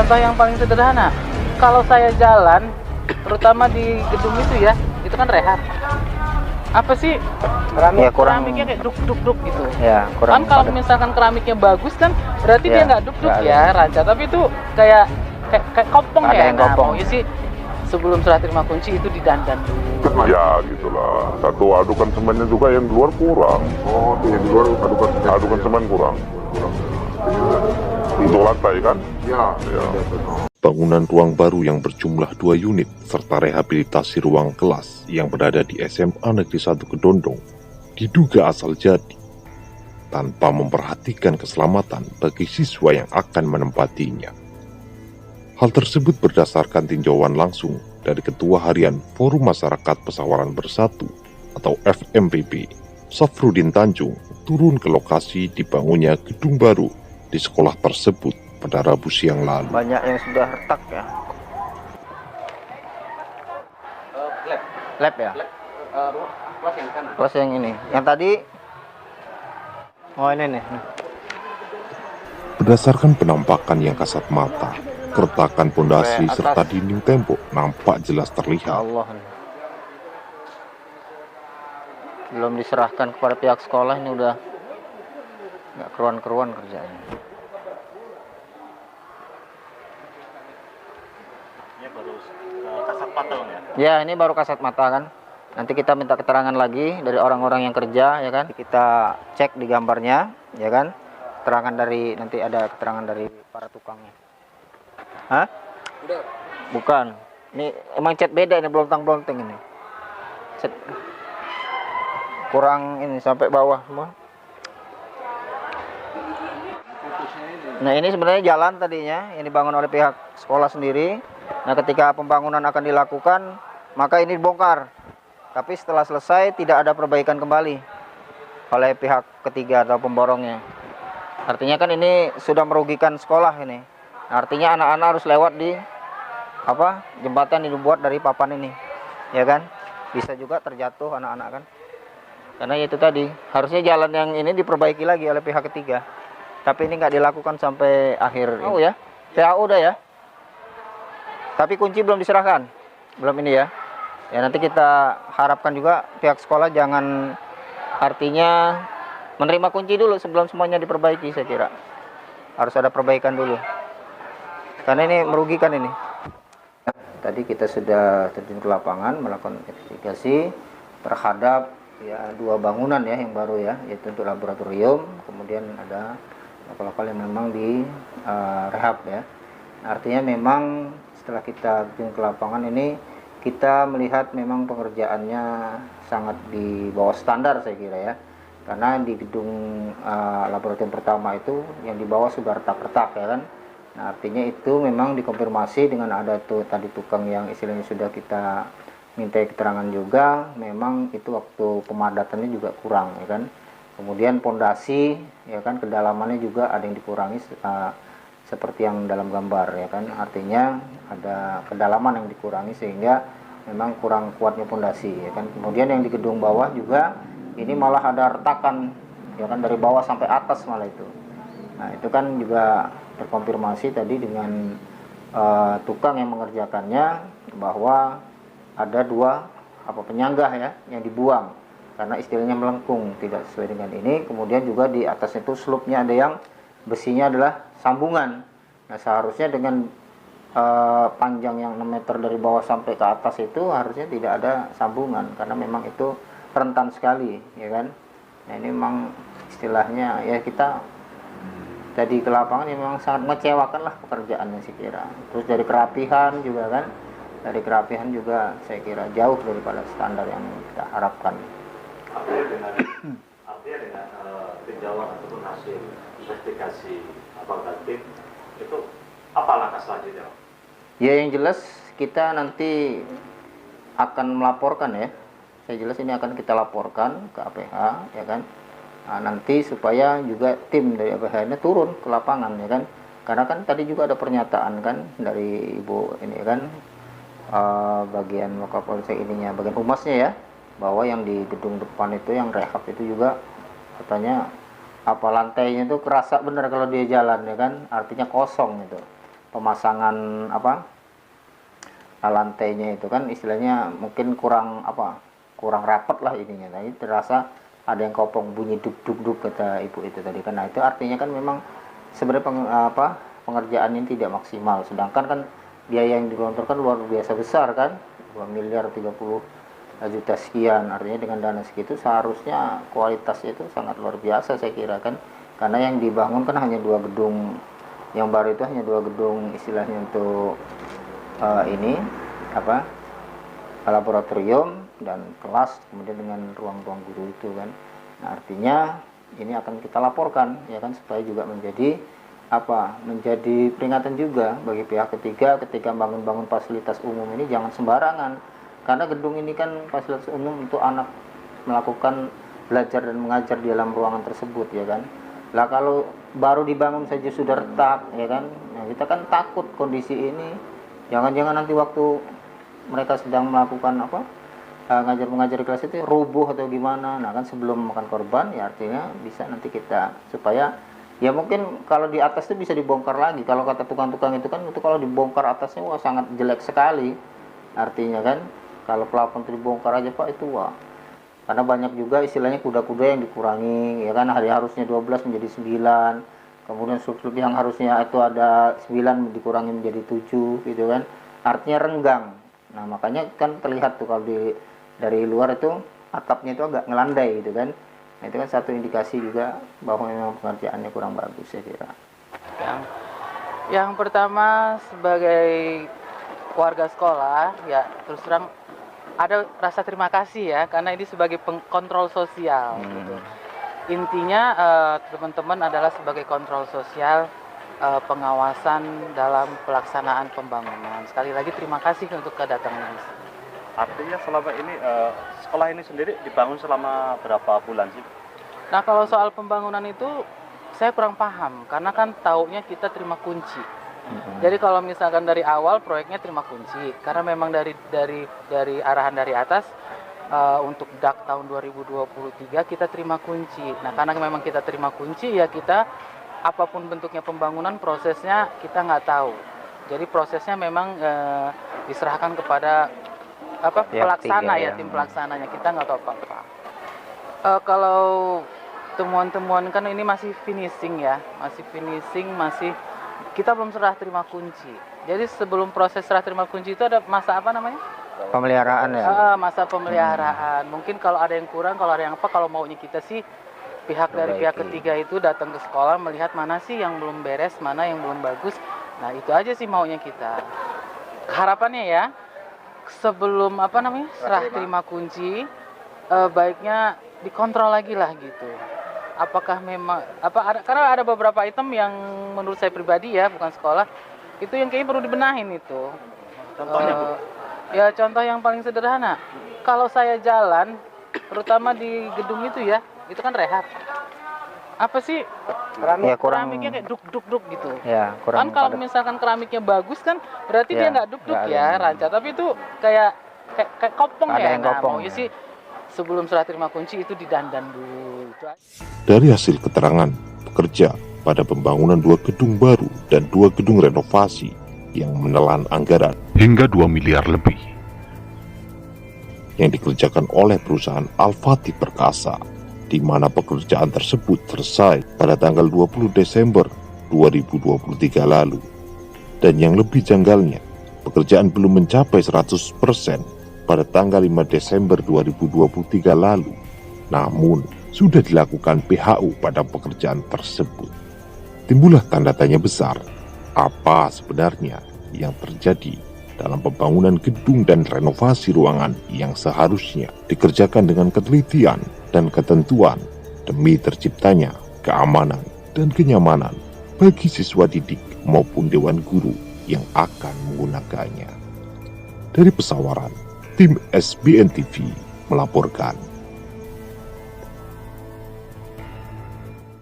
contoh yang paling sederhana. Kalau saya jalan, terutama di gedung itu ya, itu kan rehab. Apa sih? Ya, Keramiknya kayak duk-duk-duk gitu. Ya, Kan kalau misalkan keramiknya bagus kan, berarti dia nggak duk-duk ya, Raja. Tapi itu kayak kopong ada ya. yang Nah, kopong. maunya sih sebelum serah terima kunci itu didandan dulu. Ya gitulah. Satu adukan semennya juga yang di luar kurang. Oh, yang di luar adukan semen kurang. Untuk lantai kan? Ya. Bangunan ruang baru yang berjumlah 2 unit serta rehabilitasi ruang kelas yang berada di SMA Negeri 1 Kedondong diduga asal jadi tanpa memperhatikan keselamatan bagi siswa yang akan menempatinya. Hal tersebut berdasarkan tinjauan langsung dari Ketua Harian Forum Masyarakat Pesawaran Bersatu atau FMPB, Safrudin Tanjung, turun ke lokasi dibangunnya gedung baru di sekolah tersebut pada Rabu siang lalu. Banyak yang sudah retak ya. Lab ya? Kelas yang kanan. Kelas yang ini. Yang tadi. Oh, ini nih. Berdasarkan penampakan yang kasat mata, keretakan pondasi Atas. serta dinding tembok nampak jelas Ya terlihat. Allah. Belum diserahkan kepada pihak sekolah, ini udah nggak keruan-keruan kerjanya. Ya, ini baru kasat mata kan. Nanti kita minta keterangan lagi dari orang-orang yang kerja ya kan. Kita cek di gambarnya ya kan. Keterangan dari, nanti ada keterangan dari para tukangnya. Hah? Udah. Bukan. Ini emang cat beda, ini blontang-blonteng ini. Cat kurang ini sampai bawah semua. Nah, ini sebenarnya jalan tadinya yang dibangun oleh pihak sekolah sendiri. Nah, ketika pembangunan akan dilakukan, maka ini dibongkar. Tapi setelah selesai tidak ada perbaikan kembali oleh pihak ketiga atau pemborongnya. Artinya kan ini sudah merugikan sekolah ini. Artinya anak-anak harus lewat di jembatan yang dibuat dari papan ini, ya kan? Bisa juga terjatuh anak-anak kan? Karena itu tadi harusnya jalan yang ini diperbaiki lagi oleh pihak ketiga. Tapi ini nggak dilakukan sampai akhir. Oh ya, PAU udah ya. Tapi kunci belum diserahkan, belum ini ya. Ya nanti kita harapkan juga pihak sekolah jangan, artinya menerima kunci dulu sebelum semuanya diperbaiki. Saya kira harus ada perbaikan dulu. Karena ini merugikan ini. Tadi kita sudah terjun ke lapangan melakukan investigasi terhadap ya 2 bangunan ya yang baru ya, yaitu untuk laboratorium, kemudian ada lokal-lokal yang memang di rehab ya. Artinya memang setelah kita terjun ke lapangan ini kita melihat memang pengerjaannya sangat di bawah standar saya kira ya. Karena di gedung laboratorium pertama itu yang di bawah sudah retak-retak ya kan. Nah, artinya itu memang dikonfirmasi dengan ada tadi tukang yang istilahnya sudah kita minta keterangan juga, memang itu waktu pemadatannya juga kurang ya kan. Kemudian pondasi ya kan, kedalamannya juga ada yang dikurangi seperti yang dalam gambar ya kan. Artinya ada kedalaman yang dikurangi sehingga memang kurang kuatnya pondasi ya kan. Kemudian yang di gedung bawah juga ini malah ada retakan ya kan, dari bawah sampai atas malah itu. Nah, itu kan juga terkonfirmasi tadi dengan tukang yang mengerjakannya bahwa ada 2 penyanggah ya yang dibuang karena istilahnya melengkung, tidak sesuai dengan ini. Kemudian juga di atasnya itu slope-nya ada yang besinya adalah sambungan. Nah, seharusnya dengan panjang yang 6 meter dari bawah sampai ke atas itu harusnya tidak ada sambungan karena memang itu rentan sekali ya kan. Nah, ini memang istilahnya ya kita tadi ke lapangan ya memang sangat mengecewakan lah pekerjaannya saya kira. Terus dari kerapihan juga kan, dari kerapihan juga saya kira jauh daripada standar yang kita harapkan. Artinya dengan tinjauan ataupun hasil investigasi apakah tim itu apa langkah selanjutnya? Ya yang jelas kita nanti akan melaporkan ya. Saya jelas ini akan kita laporkan ke APH ya kan. Nah, nanti supaya juga tim dari APH ini turun ke lapangan ya kan. Karena kan tadi juga ada pernyataan kan dari Ibu ini kan, bagian Wakapolsek ininya, bagian humasnya ya, bahwa yang di gedung depan itu yang rehab itu juga katanya lantainya itu kerasa benar kalau dia jalan ya kan, artinya kosong itu. pemasangan lantainya itu kan istilahnya mungkin kurang rapat lah ininya. Tadi terasa ada yang kopong, bunyi duk kata ibu itu tadi kan. Nah itu artinya kan memang sebenarnya pengerjaan ini tidak maksimal, sedangkan kan biaya yang digelontorkan luar biasa besar kan, 2 miliar 30 juta sekian. Artinya dengan dana segitu seharusnya kualitasnya itu sangat luar biasa saya kira kan, karena yang dibangun kan hanya 2 gedung, yang baru itu hanya 2 gedung istilahnya untuk laboratorium dan kelas, kemudian dengan ruang-ruang guru itu kan. Nah, artinya ini akan kita laporkan ya kan, supaya juga menjadi peringatan juga bagi pihak ketiga ketika bangun-bangun fasilitas umum ini jangan sembarangan, karena gedung ini kan fasilitas umum untuk anak melakukan belajar dan mengajar di dalam ruangan tersebut ya kan. Lah kalau baru dibangun saja sudah retak ya kan, nah kita kan takut kondisi ini jangan-jangan nanti waktu mereka sedang melakukan ngajar mengajar di kelas itu rubuh atau gimana. Nah kan sebelum makan korban ya artinya bisa nanti kita supaya ya mungkin kalau di atas itu bisa dibongkar lagi. Kalau kata tukang-tukang itu kan, itu kalau dibongkar atasnya wah sangat jelek sekali. Artinya kan kalau plafon itu dibongkar aja Pak itu wah. Karena banyak juga istilahnya kuda-kuda yang dikurangi ya kan, hari harusnya 12 menjadi 9. Kemudian struktur yang harusnya itu ada 9 dikurangi menjadi 7 gitu kan. Artinya renggang. Nah, makanya kan terlihat tuh kalau dari luar itu atapnya itu agak ngelandai gitu kan. Nah, itu kan satu indikasi juga bahwa memang pengerjaannya kurang bagus saya kira. Yang pertama sebagai warga sekolah ya terus terang ada rasa terima kasih ya, karena ini sebagai kontrol sosial gitu. Intinya teman-teman adalah sebagai kontrol sosial, pengawasan dalam pelaksanaan pembangunan. Sekali lagi terima kasih untuk kedatangan ini. Artinya selama ini sekolah ini sendiri dibangun selama berapa bulan sih? Nah kalau soal pembangunan itu saya kurang paham, karena kan taunya kita terima kunci. Jadi kalau misalkan dari awal proyeknya terima kunci, karena memang dari arahan dari atas untuk DAK tahun 2023 kita terima kunci. Nah karena memang kita terima kunci ya kita apapun bentuknya pembangunan prosesnya kita nggak tahu. Jadi prosesnya memang diserahkan kepada pelaksana ya, tim pelaksananya, kita nggak tahu apa-apa. Kalau temuan-temuan kan ini masih finishing ya, masih kita belum serah terima kunci. Jadi sebelum proses serah terima kunci itu ada masa apa namanya? Pemeliharaan ya. Masa pemeliharaan. Mungkin kalau ada yang kurang, kalau ada yang kalau maunya kita sih pihak ketiga itu datang ke sekolah melihat mana sih yang belum beres, mana yang belum bagus. Nah itu aja sih maunya kita. Harapannya ya, sebelum serah terima kunci, baiknya dikontrol lagi lah gitu. Apakah memang karena ada beberapa item yang menurut saya pribadi ya, bukan sekolah, itu yang kayaknya perlu dibenahin itu. Contohnya Bu? Ya contoh yang paling sederhana, kalau saya jalan terutama di gedung itu ya, itu kan rehab. Apa sih keramiknya kayak duk gitu. Ya, Kan kalau misalkan keramiknya bagus kan berarti dia nggak duk ya, rancak. Tapi itu kayak kopong ya. Nah, maunya sih sebelum serah terima kunci itu didandan dulu. Dari hasil keterangan pekerja pada pembangunan 2 gedung baru dan 2 gedung renovasi yang menelan anggaran hingga 2 miliar lebih yang dikerjakan oleh perusahaan Al-Fatih Perkasa, di mana pekerjaan tersebut selesai pada tanggal 20 Desember 2023 lalu. Dan yang lebih janggalnya, pekerjaan belum mencapai 100% pada tanggal 5 Desember 2023 lalu. Namun, sudah dilakukan PHU pada pekerjaan tersebut. Timbullah tanda tanya besar, apa sebenarnya yang terjadi dalam pembangunan gedung dan renovasi ruangan yang seharusnya dikerjakan dengan ketelitian dan ketentuan demi terciptanya keamanan dan kenyamanan bagi siswa didik maupun dewan guru yang akan menggunakannya. Dari Pesawaran, tim SBN TV melaporkan.